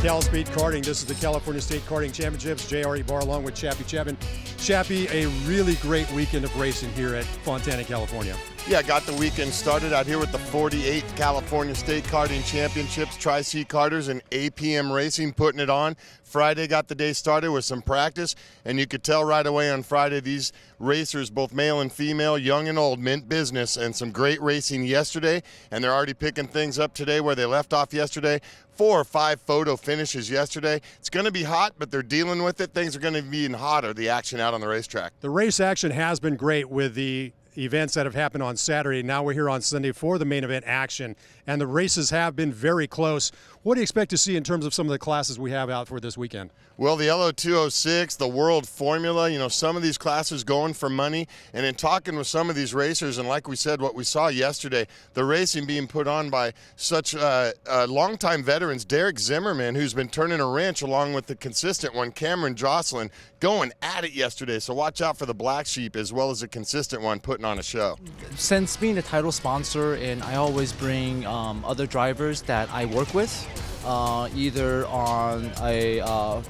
CalSpeed Karting. This is the California State Karting Championships. J.R. Barr along with Chappie Chapman. Chappie, a really great weekend of racing here at Fontana, California. Yeah, got the weekend started out here with the 48th California State Karting Championships, Tri-C Karters and APM Racing putting it on. Friday got the day started with some practice, and you could tell right away on Friday these racers, both male and female, young and old, meant business, and some great racing yesterday, and they're already picking things up today where they left off yesterday. 4 or 5 photo finishes yesterday. It's going to be hot, but they're dealing with it. Things are going to be even hotter, the action out on the racetrack. The race action has been great with the events that have happened on Saturday. Now we're here on Sunday for the main event action, and the races have been very close. What do you expect to see in terms of some of the classes we have out for this weekend? Well, the LO 206, the World Formula, you know, some of these classes going for money. And in talking with some of these racers, and like we said, what we saw yesterday, the racing being put on by such longtime veterans, Derek Zimmerman, who's been turning a wrench along with the consistent one, Cameron Jocelyn, going at it yesterday. So watch out for the black sheep as well as the consistent one putting on a show. Since being the title sponsor, and I always bring other drivers that I work with, either on a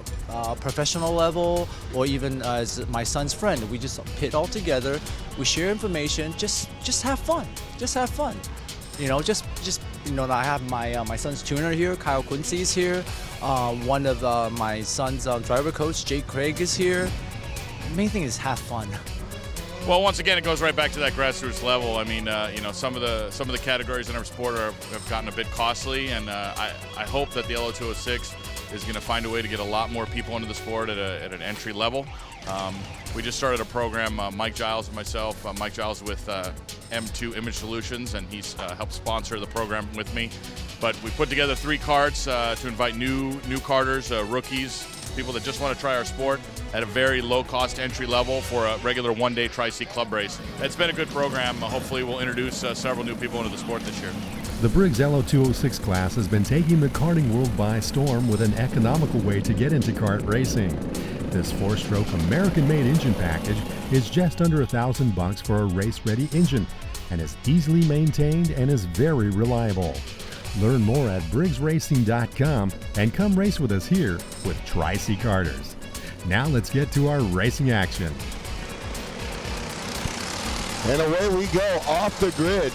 professional level or even as my son's friend. We just pit all together, we share information, just have fun, you know, just you know, I have my son's tuner here, Kyle Quincy's here, one of my son's driver coach, Jake Craig, is here. The main thing is have fun. Well, once again, it goes right back to that grassroots level. I mean, you know, some of the categories in our sport have gotten a bit costly, and I hope that the LO 206 is going to find a way to get a lot more people into the sport at an entry level. We just started a program, Mike Giles and myself. Mike Giles with M2 Image Solutions, and he's helped sponsor the program with me. But we put together 3 karts to invite new karters, rookies, people that just want to try our sport at a very low-cost entry level for a regular one-day Tri-C club race. It's been a good program. Hopefully we'll introduce several new people into the sport this year. The Briggs LO 206 class has been taking the karting world by storm with an economical way to get into kart racing. This 4-stroke American-made engine package is just under $1,000 for a race-ready engine and is easily maintained and is very reliable. Learn more at briggsracing.com and come race with us here with Tri-C Karters. Now let's get to our racing action. And away we go off the grid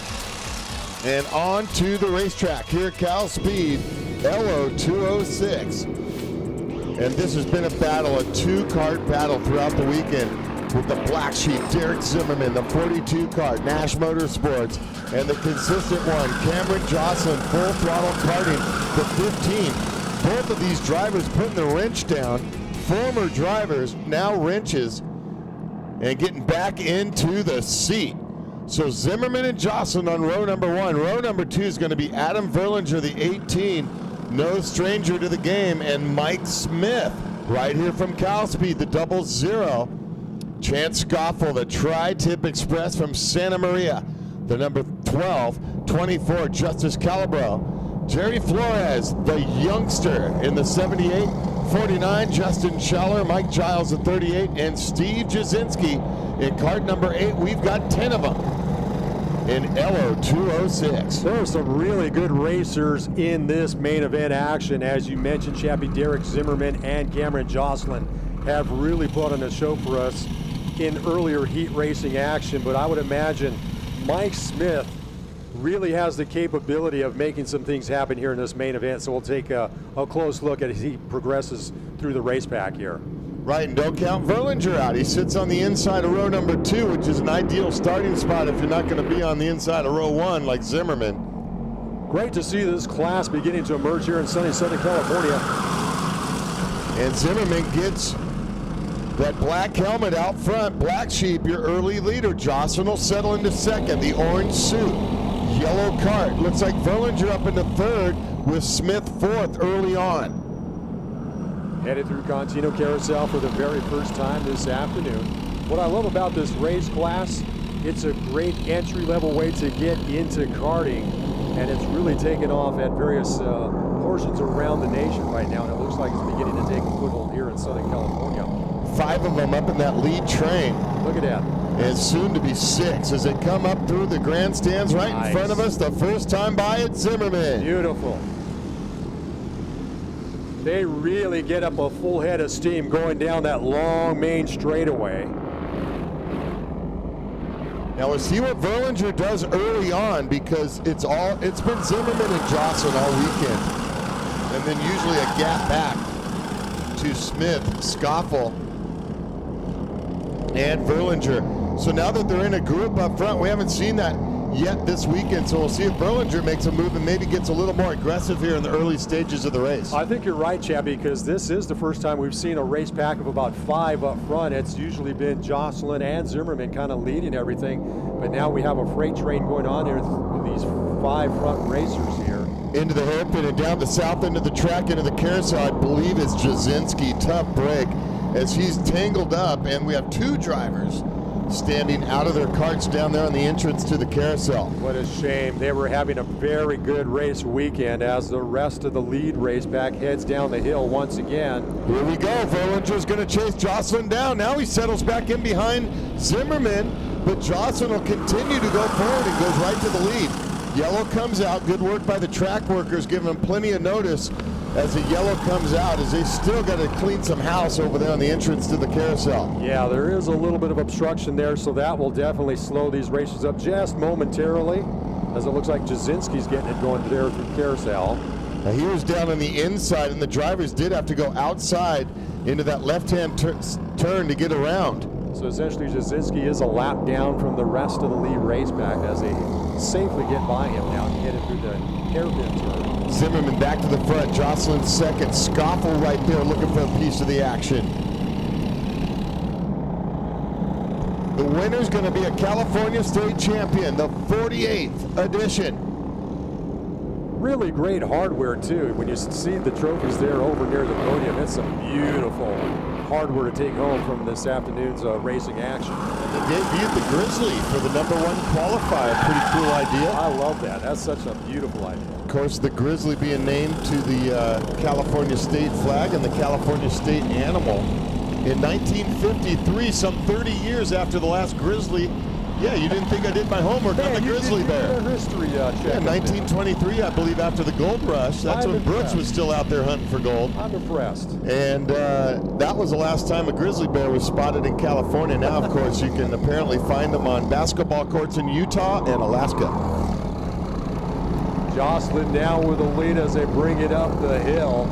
and on to the racetrack here at CalSpeed LO 206. And this has been a battle, a 2-kart battle throughout the weekend with the black sheep, Derek Zimmerman, the 42 kart, Nash Motorsports, and the consistent one, Cameron Jocelyn, full throttle karting, the 15. Both of these drivers putting the wrench down, former drivers, now wrenches, and getting back into the seat. So Zimmerman and Jocelyn on row number 1. Row number 2 is going to be Adam Verlinger, the 18, no stranger to the game, and Mike Smith, right here from CalSpeed, the 00. Chance Scoffel, the Tri-Tip Express from Santa Maria, the number 12, 24, Justice Calabro. Jerry Flores, the youngster in the 78, 49, Justin Scheller, Mike Giles, the 38, and Steve Jasinski in kart number 8. We've got 10 of them in LO 206. There are some really good racers in this main event action. As you mentioned, Chappie, Derek Zimmerman and Cameron Jocelyn have really put on a show for us in earlier heat racing action, but I would imagine Mike Smith really has the capability of making some things happen here in this main event, so we'll take a close look at as he progresses through the race pack here. Right, and don't count Verlinger out. He sits on the inside of row number 2, which is an ideal starting spot if you're not going to be on the inside of row 1 like Zimmerman. Great to see this class beginning to emerge here in sunny Southern California. And Zimmerman gets that black helmet out front. Black sheep, your early leader. Jocelyn will settle into second. The orange suit, yellow kart. Looks like Verlinger up into third with Smith fourth early on. Headed through Contino Carousel for the very first time this afternoon. What I love about this race class, it's a great entry-level way to get into karting, and it's really taken off at various portions around the nation right now, and it looks like it's beginning to take a foothold here in Southern California. 5 of them up in that lead train. Look at that. And soon to be 6 as they come up through the grandstands right in front of us. The first time by at Zimmerman. Beautiful. They really get up a full head of steam going down that long main straightaway. Now we'll see what Verlinger does early on, because it's been Zimmerman and Jocelyn all weekend. And then usually a gap back to Smith, Scoffel, and Verlinger. So now that they're in a group up front, we haven't seen that yet this weekend, so we'll see if Verlinger makes a move and maybe gets a little more aggressive here in the early stages of the race. I think you're right, Chappie, because this is the first time we've seen a race pack of about 5 up front. It's usually been Jocelyn and Zimmerman kind of leading everything, but now we have a freight train going on here with these 5 front racers here. Into the hairpin and down the south end of the track, into the carousel, I believe it's Jasinski. Tough break as he's tangled up, and we have 2 drivers standing out of their carts down there on the entrance to the carousel. What a shame. They were having a very good race weekend as the rest of the lead race back heads down the hill once again. Here we go. Verlinger's going to chase Jocelyn down. Now he settles back in behind Zimmerman, but Jocelyn will continue to go forward and goes right to the lead. Yellow comes out. Good work by the track workers, giving him plenty of notice as the yellow comes out, as they still got to clean some house over there on the entrance to the carousel. Yeah, there is a little bit of obstruction there, so that will definitely slow these races up just momentarily, as it looks like Jasinski's getting it going there through carousel. Now he was down on the inside, and the drivers did have to go outside into that left-hand turn to get around. So essentially Jasinski is a lap down from the rest of the lead race back as they safely get by him now and get it through the hairpin turn. Zimmerman back to the front, Jocelyn second, Scoffel right there looking for a piece of the action. The winner's going to be a California State champion, the 48th edition. Really great hardware too. When you see the trophies there over near the podium, it's some beautiful hardware to take home from this afternoon's racing action. And they debuted the Grizzly for the #1 qualifier. Pretty cool idea. I love that. That's such a beautiful idea. Of course, the Grizzly being named to the California State flag and the California State animal. In 1953, some 30 years after the last Grizzly. Yeah, you didn't think I did my homework on the grizzly bear. History check. Yeah, 1923, I believe, after the gold rush. That's when Brooks was still out there hunting for gold. I'm impressed. And that was the last time a grizzly bear was spotted in California. Now, of course, you can apparently find them on basketball courts in Utah and Alaska. Jocelyn now with the lead as they bring it up the hill.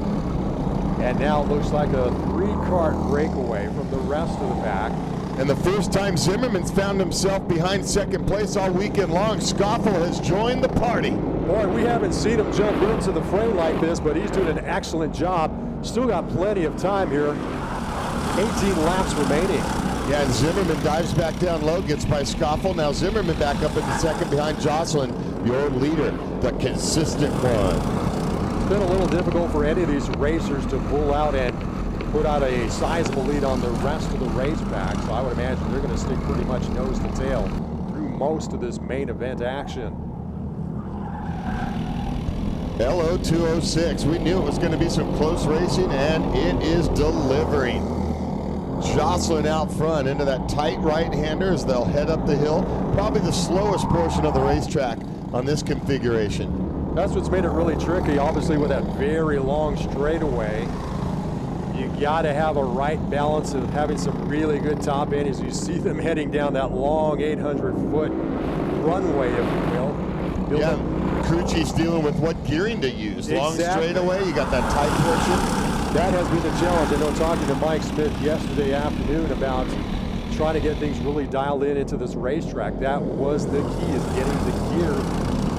And now it looks like a 3-kart breakaway from the rest of the pack. And the first time Zimmerman's found himself behind second place all weekend long, Scoffel has joined the party. Boy, we haven't seen him jump into the fray like this, but he's doing an excellent job. Still got plenty of time here. 18 laps remaining. Yeah, and Zimmerman dives back down low, gets by Scoffel. Now Zimmerman back up into second behind Jocelyn, your leader, the consistent one. It's been a little difficult for any of these racers to pull out and put out a sizable lead on the rest of the race back, so I would imagine they're going to stick pretty much nose to tail through most of this main event action. LO 206, we knew it was going to be some close racing, and it is delivering. Jocelyn out front into that tight right-hander as they'll head up the hill. Probably the slowest portion of the racetrack on this configuration. That's what's made it really tricky, obviously, with that very long straightaway. You got to have a right balance of having some really good top end as you see them heading down that long 800-foot runway, if you will. Yeah, Crucci's dealing with what gearing to use. Long straightaway, you got that tight portion. That has been the challenge. I know talking to Mike Smith yesterday afternoon about trying to get things really dialed in into this racetrack. That was the key, is getting the gear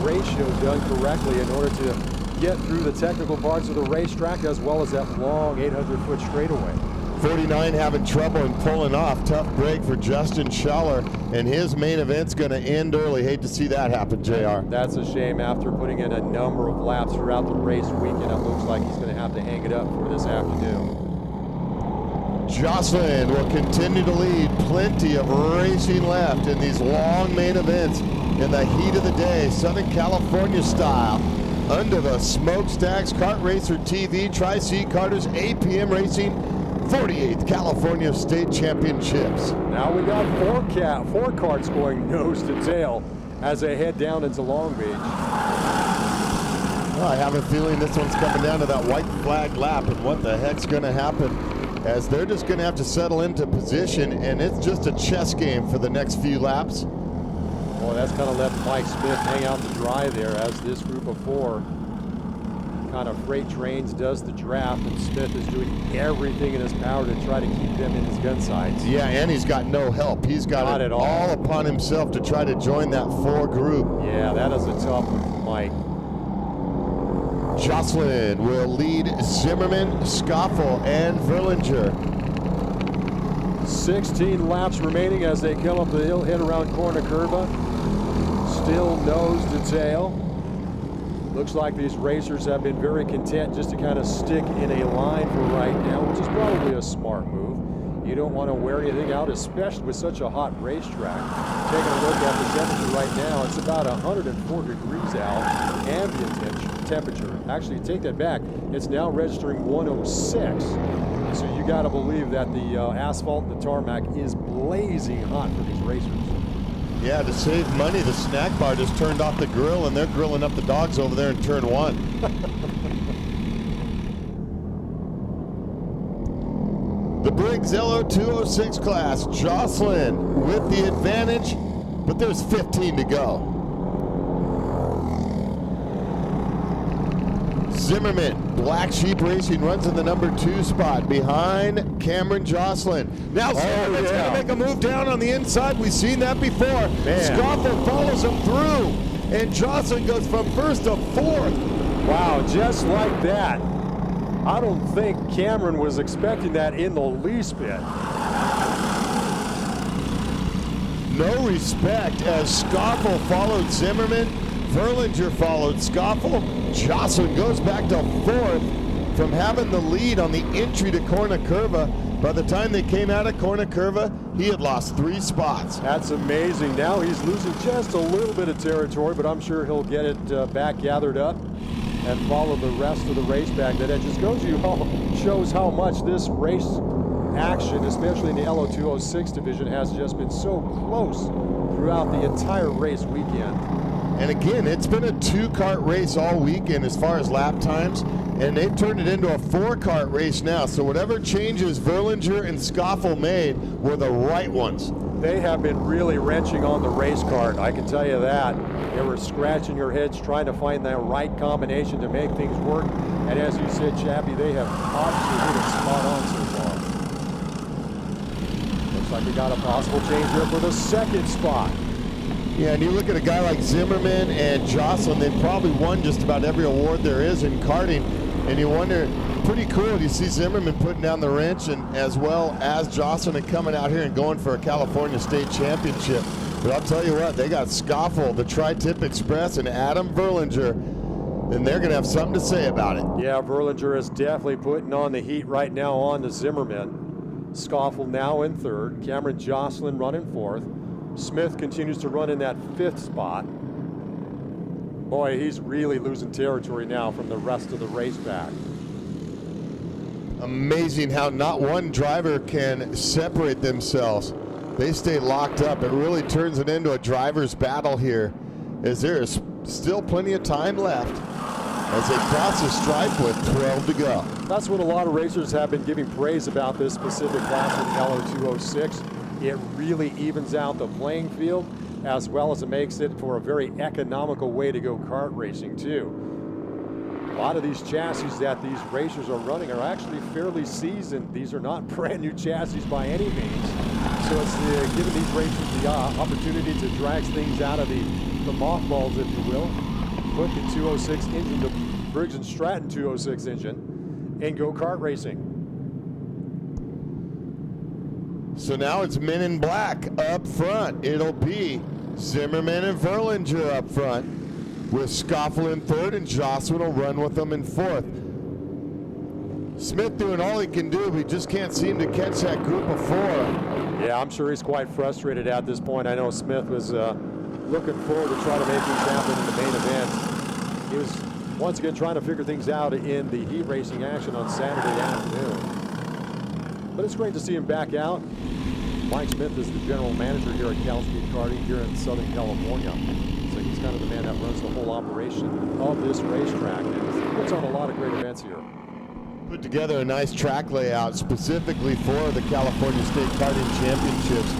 ratio done correctly in order to get through the technical parts of the racetrack as well as that long 800-foot straightaway. 49 having trouble and pulling off. Tough break for Justin Schaller, and his main event's going to end early. Hate to see that happen, JR. That's a shame. After putting in a number of laps throughout the race weekend, it looks like he's going to have to hang it up for this afternoon. Jocelyn will continue to lead. Plenty of racing left in these long main events in the heat of the day, Southern California style. Under the Smokestacks Kart Racer TV Tri-C Karters APM Racing 48th California State Championships. Now we got four karts going nose to tail as they head down into Long Beach. Well, I have a feeling this one's coming down to that white flag lap, and what the heck's going to happen, as they're just going to have to settle into position, and it's just a chess game for the next few laps. Boy, that's kind of left Mike Smith hang out to dry there, as this group of four kind of freight trains does the draft, and Smith is doing everything in his power to try to keep them in his gun sights. Yeah, and he's got no help. He's got it all upon himself to try to join that four group. Yeah, that is a tough one for Mike. Jocelyn will lead Zimmerman, Skoffel, and Verlinger. 16 laps remaining as they come up the hill, hit around Corner Curva. Still nose to tail. Looks like these racers have been very content just to kind of stick in a line for right now, which is probably a smart move. You don't want to wear anything out, especially with such a hot racetrack. Taking a look at the temperature right now, it's about 104 degrees out, ambient temperature. Actually, take that back. It's now registering 106. So you got to believe that the asphalt and the tarmac is blazing hot for these racers. Yeah, to save money, the snack bar just turned off the grill, and they're grilling up the dogs over there in turn one. The Briggs LO 206 class, Jocelyn with the advantage, but there's 15 to go. Zimmerman, Black Sheep Racing, runs in the number 2 spot behind Cameron Jocelyn. Now Zimmerman's going to make a move down on the inside. We've seen that before. Skoffel follows him through, and Jocelyn goes from first to fourth. Wow, just like that. I don't think Cameron was expecting that in the least bit. No respect as Skoffel followed Zimmerman. Verlinger followed Skoffel. Jocelyn goes back to fourth from having the lead on the entry to Corner Curva. By the time they came out of Corner Curva, he had lost 3 spots. That's amazing. Now he's losing just a little bit of territory, but I'm sure he'll get it back gathered up and follow the rest of the race back. That just shows how much this race action, especially in the LO206 division, has just been so close throughout the entire race weekend. And again, it's been a 2-kart race all weekend as far as lap times, and they've turned it into a 4-kart race now. So whatever changes Verlinger and Skoffel made were the right ones. They have been really wrenching on the race cart, I can tell you that. They were scratching their heads trying to find that right combination to make things work. And as you said, Chappie, they have obviously hit it spot on so far. Looks like we got a possible change there for the 2nd spot. Yeah, and you look at a guy like Zimmerman and Jocelyn, they've probably won just about every award there is in karting. And you wonder, pretty cool, you see Zimmerman putting down the wrench, and as well as Jocelyn and coming out here and going for a California State Championship. But I'll tell you what, they got Skoffel, the Tri-Tip Express, and Adam Verlinger, and they're going to have something to say about it. Yeah, Verlinger is definitely putting on the heat right now on to Zimmerman. Skoffel now in 3rd, Cameron Jocelyn running 4th. Smith continues to run in that 5th spot. Boy, he's really losing territory now from the rest of the race back. Amazing how not one driver can separate themselves. They stay locked up. It really turns it into a driver's battle here, as there is still plenty of time left as they cross the stripe with 12 to go. That's what a lot of racers have been giving praise about this specific class in LO206. It really evens out the playing field, as well as it makes it for a very economical way to go kart racing too. A lot of these chassis that these racers are running are actually fairly seasoned. These are not brand new chassis by any means. So it's giving these racers the opportunity to drag things out of the mothballs, if you will. Put the 206 engine, the Briggs & Stratton 206 engine, and go kart racing. So now it's men in black up front. It'll be Zimmerman and Verlinger up front, with Skoffel in 3rd, and Jocelyn will run with them in 4th. Smith doing all he can do, but he just can't seem to catch that group of 4. Yeah, I'm sure he's quite frustrated at this point. I know Smith was looking forward to try to make things happen in the main event. He was once again trying to figure things out in the heat racing action on Saturday afternoon. But it's great to see him back out. Mike Smith is the general manager here at CalSpeed Karting here in Southern California. So he's He's kind of the man that runs the whole operation of this racetrack and puts on a lot of great events here. Put together a nice track layout specifically for the California State Karting Championships.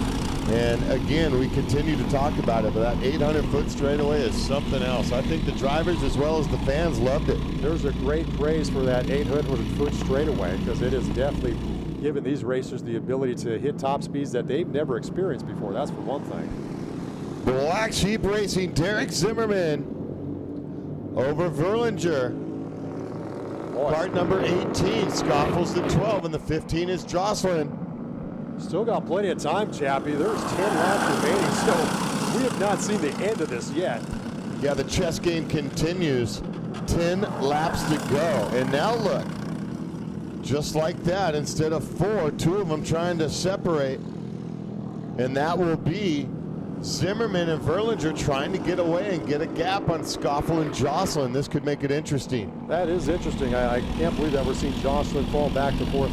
And again, we continue to talk about it, but that 800-foot straightaway is something else. I think the drivers as well as the fans loved it. There's a great praise for that 800-foot straightaway because it has definitely given these racers the ability to hit top speeds that they've never experienced before. That's for one thing. Black Sheep Racing, Derek Zimmerman over Verlinger. Kart number 18, Scoffles the 12, and the 15 is Jocelyn. Still got plenty of time, Chappie. There's 10 laps remaining, so we have not seen the end of this yet. Yeah, the chess game continues. 10 laps to go. And now look, just like that, instead of 4, 2 of them trying to separate. And that will be Zimmerman and Verlinger trying to get away and get a gap on Scoffle and Jocelyn. This could make it interesting. That is interesting. I can't believe that we're seeing Jocelyn fall back to the fourth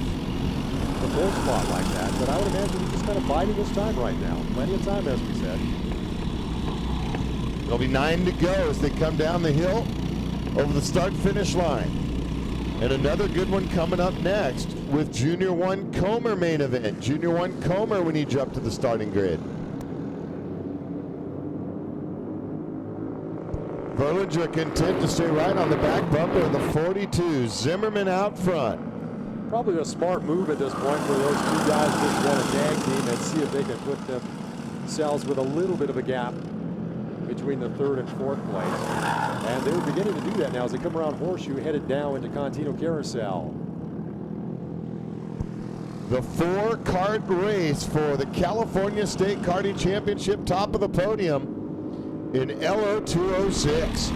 spot like that. But I would imagine he's just kind of biding his time right now. Plenty of time, as we said. It'll be 9 to go as they come down the hill over the start-finish line. And another good one coming up next with Junior 1 Comer main event. Junior 1 Comer when he jumped to the starting grid. Verlinger content to stay right on the back bumper of the 42. Zimmerman out front. Probably a smart move at this point for those two guys just want to tag team and see if they can put themselves with a little bit of a gap between the third and fourth place. And they're beginning to do that now as they come around Horseshoe, headed down into Contino Carousel. The 4-kart race for the California State Karting Championship, top of the podium in LO 206.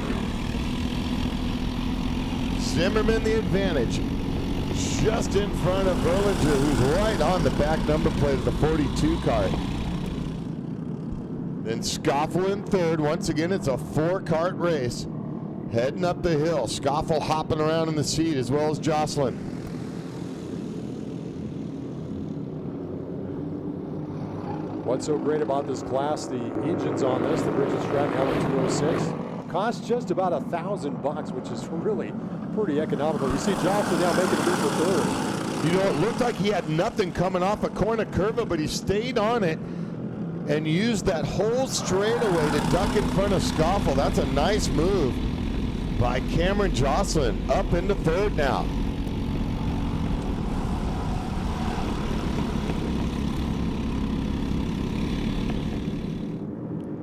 Zimmerman the advantage, just in front of Verlinger, who's right on the back number plate of the 42 kart. Then Scoffle in third. Once again, it's a 4-kart race. Heading up the hill. Scoffle hopping around in the seat as well as Jocelyn. What's so great about this class, the engines on this, the Briggs LO 206, cost just about $1,000, which is really pretty economical. You see Johnson now making a move for third. You know, it looked like he had nothing coming off a corner curve, but he stayed on it and used that whole straightaway to duck in front of Scoffle. That's a nice move by Cameron Jocelyn, up into third now.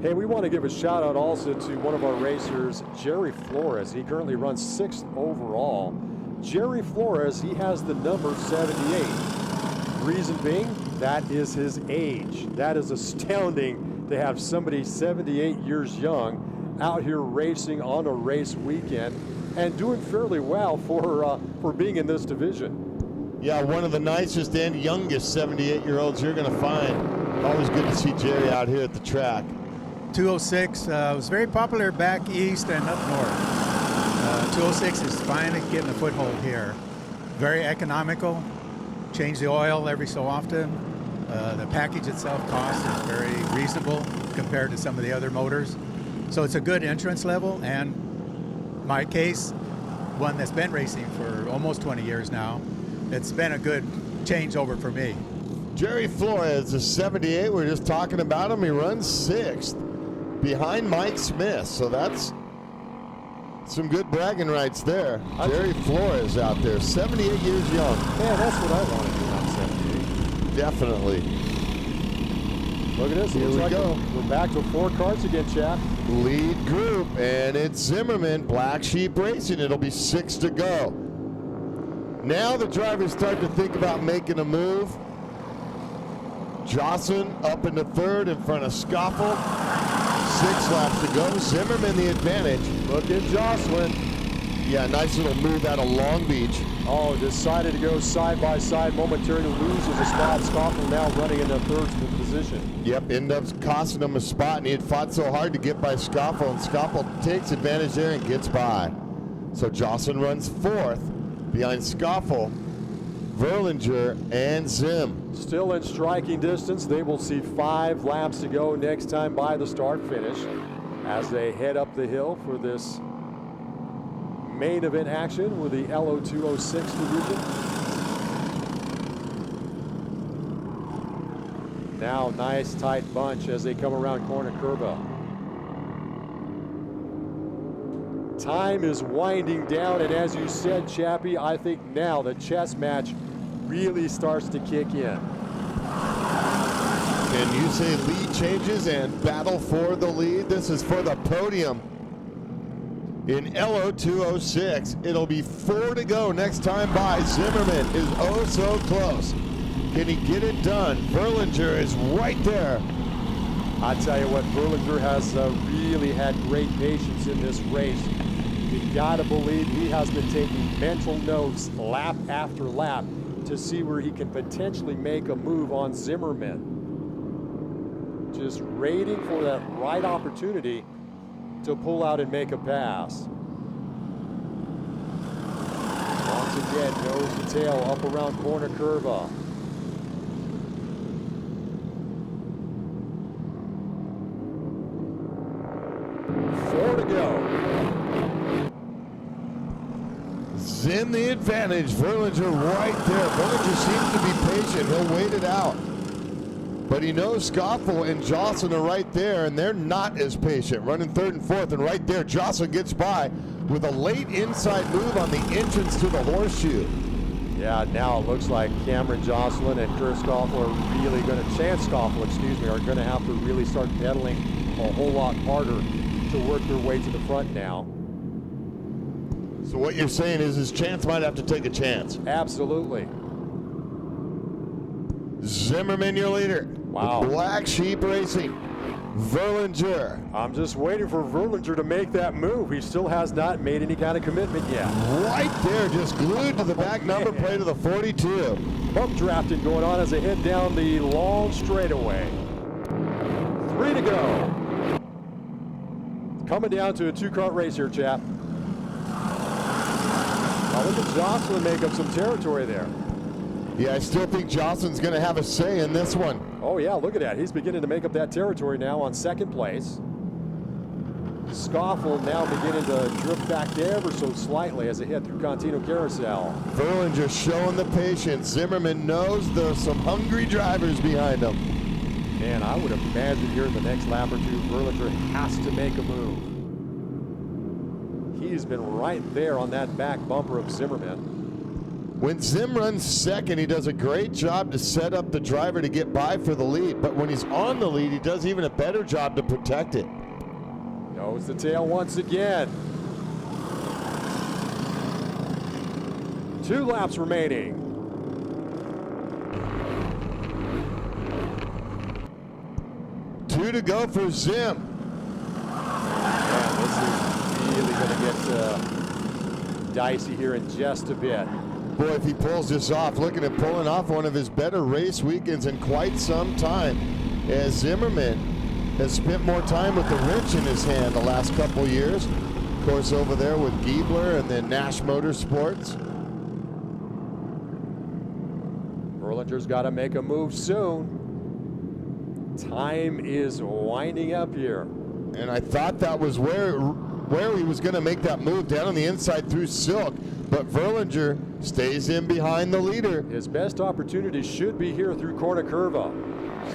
Hey, we want to give a shout out also to one of our racers, Jerry Flores. He currently runs 6th overall. Jerry Flores, he has the number 78. Reason being, that is his age. That is astounding to have somebody 78 years young out here racing on a race weekend and doing fairly well for being in this division. Yeah, one of the nicest and youngest 78-year-olds you're going to find. Always good to see Jerry out here at the track. 206 was very popular back east and up north. 206 is finally getting a foothold here. Very economical. Change the oil every so often. The package itself cost is very reasonable compared to some of the other motors. So it's a good entrance level, and my case, one that's been racing for almost 20 years now, it's been a good changeover for me. Jerry Flores is 78. We're just talking about him. He runs 6th behind Mike Smith. So that's some good bragging rights there. Jerry Flores out there, 78 years young. Man, that's what I want to do when I'm 78. Definitely. Look at this. Here we go. We're back to 4 karts again, chap. Lead group, and it's Zimmerman, Black Sheep Racing. It'll be 6 to go. Now the drivers start to think about making a move. Jocelyn up into third in front of Scoffle. 6 laps to go. Zimmerman the advantage. Look at Jocelyn. Yeah, nice little move out of Long Beach. Oh, decided to go side by side, momentarily loses a spot. Scoffle now running in the third position. Yep, end up costing him a spot, and he had fought so hard to get by Scoffle, and Scoffle takes advantage there and gets by. So Jocelyn runs 4th behind Scoffle, Verlinger, and Zim. Still in striking distance. They will see 5 laps to go next time by the start finish. as they head up the hill for this main event action with the LO206 division. Now, nice tight bunch as they come around corner curva. Time is winding down, and as you said, Chappie, I think now the chess match really starts to kick in. And you say lead changes and battle for the lead. This is for the podium in LO206. It'll be 4 to go next time by. Zimmerman is oh so close. Can he get it done? Verlinger is right there. I tell you what, Verlinger has really had great patience in this race. You gotta believe he has been taking mental notes lap after lap to see where he can potentially make a move on Zimmerman. Just waiting for that right opportunity to pull out and make a pass. Once again, nose to tail up around corner curva. Four to go. Zim the advantage. Verlinger right there. Verlinger seems to be patient. He'll wait it out. But he knows Scoffel and Jocelyn are right there, and they're not as patient. Running third and fourth, and right there, Jocelyn gets by with a late inside move on the entrance to the horseshoe. Yeah, now it looks like Cameron Jocelyn and Kurt Scoffel are really going to, Chance Scoffel, excuse me, are going to have to really start pedaling a whole lot harder to work their way to the front now. So what you're saying is his Chance might have to take a chance. Absolutely. Zimmerman, your leader. Wow. Black Sheep Racing. Verlinger. I'm just waiting for Verlinger to make that move. He still has not made any kind of commitment yet. Right there, just glued to the back number plate of the 42. Bump drafting going on as they head down the long straightaway. 3 to go. Coming down to a 2-kart race here, chap. Now look at Jocelyn make up some territory there. Yeah, I still think Jocelyn's going to have a say in this one. Oh yeah, look at that. He's beginning to make up that territory now on second place. Scoffel now beginning to drift back ever so slightly as they head through Contino Carousel. Verlinger showing the patience. Zimmerman knows there's some hungry drivers behind him. Man, I would imagine here in the next lap or two, Verlinger has to make a move. He's been right there on that back bumper of Zimmerman. When Zim runs second, he does a great job to set up the driver to get by for the lead. But when he's on the lead, he does even a better job to protect it. Nose to tail once again. 2 laps remaining. Two to go for Zim. Man, this is really going to get dicey here in just a bit. Boy, if he pulls this off, looking at pulling off one of his better race weekends in quite some time, as Zimmerman has spent more time with the wrench in his hand the last couple years. Of course, over there with Giebler and then Nash Motorsports. Verlinger's got to make a move soon. Time is winding up here. And I thought that was where he was going to make that move down on the inside through Silk. But Verlinger stays in behind the leader. His best opportunity should be here through corner curva.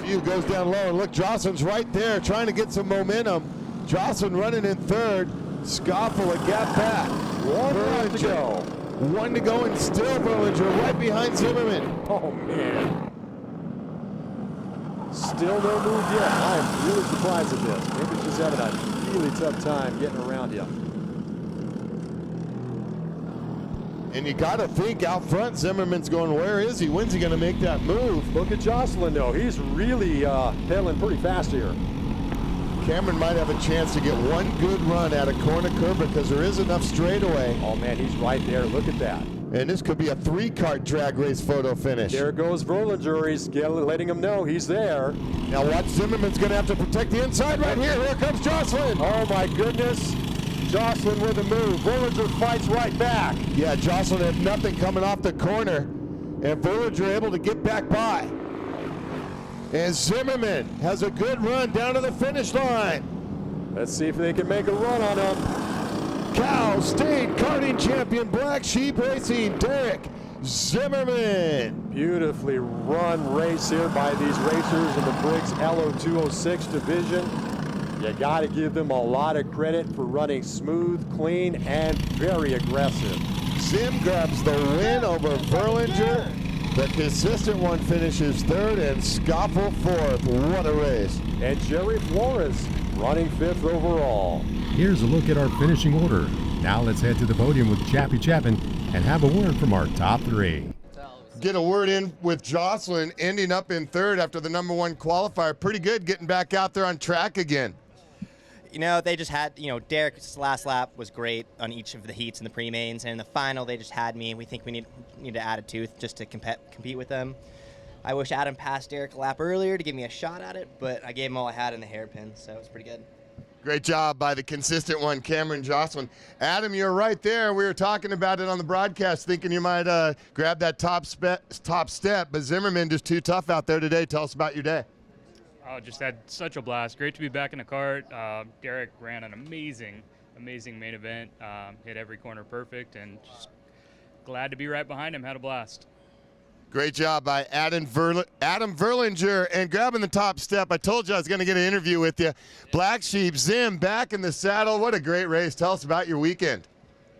See who goes down low, and look, Jocelyn's right there trying to get some momentum. Jocelyn running in third. Scoffel a gap back. 1 lap to go. 1 to go, and still Verlinger right behind Zimmerman. Oh man. Still no move yet. I'm really surprised at this. Maybe he's just having a really tough time getting around him. And you got to think out front, Zimmerman's going, where is he? When's he going to make that move? Look at Jocelyn, though. He's really pedaling pretty fast here. Cameron might have a chance to get one good run at a corner curve because there is enough straightaway. Oh, man, he's right there. Look at that. And this could be a 3-kart drag race photo finish. There goes Verlinger. He's letting him know he's there. Now watch, Zimmerman's going to have to protect the inside right here. Here comes Jocelyn. Oh, my goodness. Jocelyn with a move. Verlinger fights right back. Yeah, Jocelyn had nothing coming off the corner, and Verlinger able to get back by. And Zimmerman has a good run down to the finish line. Let's see if they can make a run on him. CalSpeed Karting champion Black Sheep Racing, Derek Zimmerman. Beautifully run race here by these racers in the Briggs LO 206 division. You got to give them a lot of credit for running smooth, clean, and very aggressive. Zim grabs the win over Verlinger. The consistent one finishes third and Scoffel fourth. What a race. And Jerry Flores running fifth overall. Here's a look at our finishing order. Now let's head to the podium with Chappie Chapin and have a word from our top three. Get a word in with Jocelyn, ending up in third after the #1 qualifier. Pretty good getting back out there on track again. You know, they just had, Derek's last lap was great on each of the heats and the pre-mains, and in the final they just had me. We think we need to add a tooth just to compete with them. I wish Adam passed Derek a lap earlier to give me a shot at it, but I gave him all I had in the hairpin, so it was pretty good. Great job by the consistent one, Cameron Jocelyn. Adam, you're right there. We were talking about it on the broadcast, thinking you might grab that top step, but Zimmerman just too tough out there today. Tell us about your day. Oh, just had such a blast. Great to be back in the kart. Derek ran an amazing main event. Hit every corner perfect, and just glad to be right behind him. Had a blast. Great job by Adam Verlinger and grabbing the top step. I told you I was going to get an interview with you. Black Sheep, Zim back in the saddle. What a great race. Tell us about your weekend.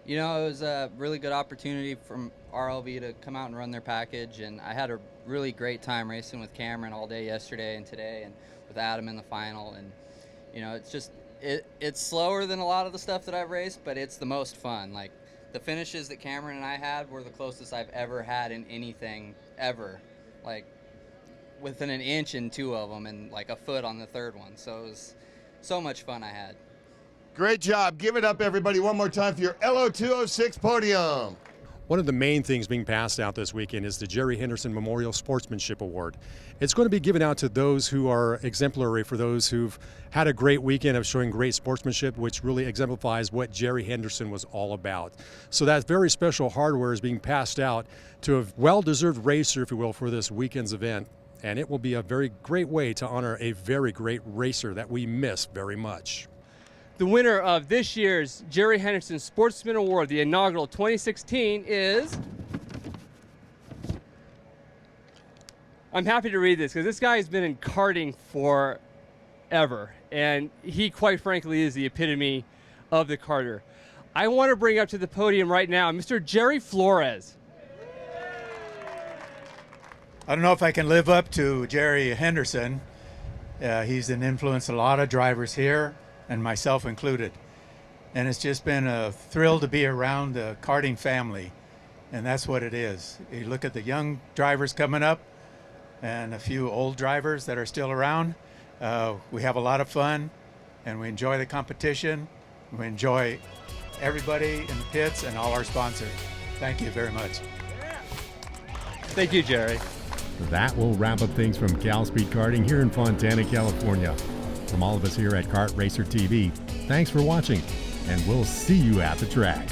You know, it was a really good opportunity from RLV to come out and run their package, and I had a really great time racing with Cameron all day yesterday and today, and with Adam in the final. And it's just it's slower than a lot of the stuff that I've raced, but it's the most fun. Like, the finishes that Cameron and I had were the closest I've ever had in anything ever, like within an inch in two of them and like a foot on the third one. So it was so much fun I had. Great job. Give it up, everybody, one more time for your LO 206 podium. One of the main things being passed out this weekend is the Jerry Henderson Memorial Sportsmanship Award. It's going to be given out to those who are exemplary, for those who've had a great weekend of showing great sportsmanship, which really exemplifies what Jerry Henderson was all about. So that very special hardware is being passed out to a well-deserved racer, if you will, for this weekend's event. And it will be a very great way to honor a very great racer that we miss very much. The winner of this year's Jerry Henderson Sportsman Award, the inaugural 2016, is... I'm happy to read this because this guy has been in karting forever, and he quite frankly is the epitome of the karter. I want to bring up to the podium right now Mr. Jerry Flores. I don't know if I can live up to Jerry Henderson. He's an influence a lot of drivers here, and myself included. And it's just been a thrill to be around the karting family, and that's what it is. You look at the young drivers coming up and a few old drivers that are still around. We have a lot of fun, and we enjoy the competition. We enjoy everybody in the pits and all our sponsors. Thank you very much. Thank you, Jerry. That will wrap up things from CalSpeed Karting here in Fontana, California. From all of us here at Kart Racer TV, thanks for watching, and we'll see you at the track.